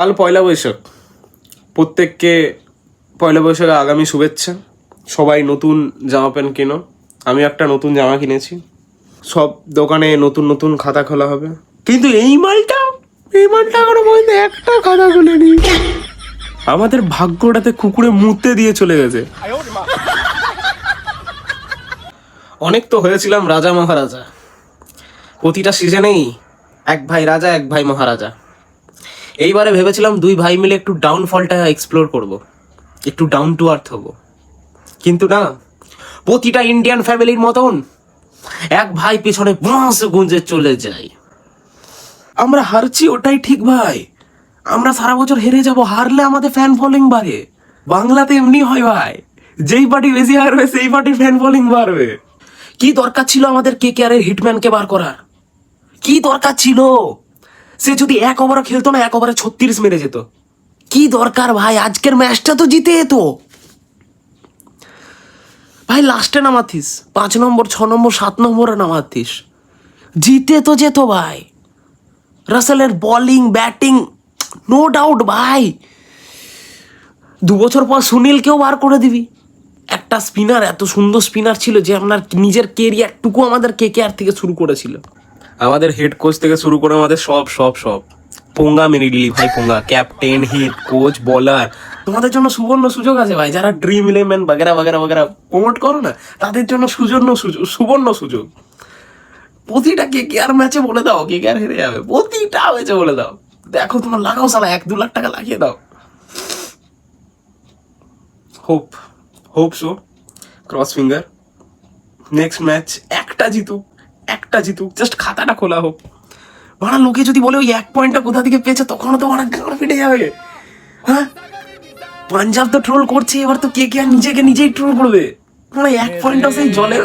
কাল পয়লা বৈশাখ, প্রত্যেককে পয়লা বৈশাখে আগামী শুভেচ্ছা। সবাই নতুন জামা প্যান্ট কেনো, আমি একটা নতুন জামা কিনেছি। সব দোকানে নতুন নতুন খাতা খোলা হবে, কিন্তু এই মালটা এখনো পর্যন্ত একটা খাতা খোলেনি। আমাদের ভাগ্যটাতে কুকুরে মুতে দিয়ে চলে গেছে। অনেক তো হয়েছিলাম রাজা মহারাজা, প্রতিটা সিজনেই এক ভাই রাজা এক ভাই মহারাজা। এইবারে ভেবেছিলাম দুই ভাই মিলে একটু ডাউনফলটা এক্সপ্লোর করব, একটু ডাউন টু আর্থ হব, কিন্তু না, প্রতিটা ইন্ডিয়ান ফ্যামিলির মতন এক ভাই পিছনে বাঁশ গুঞ্জে চলে যায়। আমরা হারছি ওটাই ঠিক ভাই, আমরা সারা বছর হেরে যাব, হারলে আমাদের ফ্যান ফলোইং বাড়ে। বাংলাতে এমনি হয় ভাই, যেই পার্টি বেশি হারবে সেই পার্টির ফ্যান ফলোইং বাড়বে। কি দরকার ছিল আমাদের KKR এর হিটম্যানকে বার করার? কি দরকার ছিল? সে যদি এক ওভারও খেলতো না, এক ওভারে 36 মেরে যেত। কি দরকার ভাই? আজকের ম্যাচটা তো জিতে যেত ভাই। লাস্টে নামাতিস 5 নম্বর 6 নম্বর 7 নম্বরে নামাতিস, জিতে তো যেত ভাই। রাসেলের বোলিং ব্যাটিং নো ডাউট ভাই। 2 বছর পর সুনীলকেও বার করে দিবি। একটা স্পিনার, এত সুন্দর স্পিনার ছিল যে আপনার নিজের কেরিয়ারটুকু আমাদের KKR থেকে শুরু করেছিল। আমাদের হেড কোচ থেকে শুরু করে আমাদের সব সব সব পোঙ্গা মেরে দিলি ভাই, পোঙ্গা। ক্যাপ্টেন, হেড কোচ, বলার, তোমাদের জন্য সুবর্ণ সুযোগ আছে ভাই। যারা ড্রিম ইলেভেন বাগেরা বাগেরা বাগেরা প্রমোট করো না, তাদের জন্য সুবর্ণ সুযোগ। প্রতিটা KKR ম্যাচে বলে দাও KKR হেরে যাবে, প্রতিটা ম্যাচে বলে দাও। দেখো তোমার লাগাও সালা 1-2 লাখ টাকা লাগিয়ে দাও। Hope so, cross finger. Next match একটা জিতুক, জাস্ট খাতাটা খোলা হোক। ভাড়া লোকে যদি বলে ওই 1 পয়েন্টটা কোথা থেকে পেয়েছে, তখনও তো ভাড়া গাঁড় ফেটে যাবে। হ্যাঁ, পাঞ্জাব তো ট্রোল করছে, এবার তো KKR নিজেকে নিজেই ট্রোল করবে। 1 পয়েন্টটা সেই জলের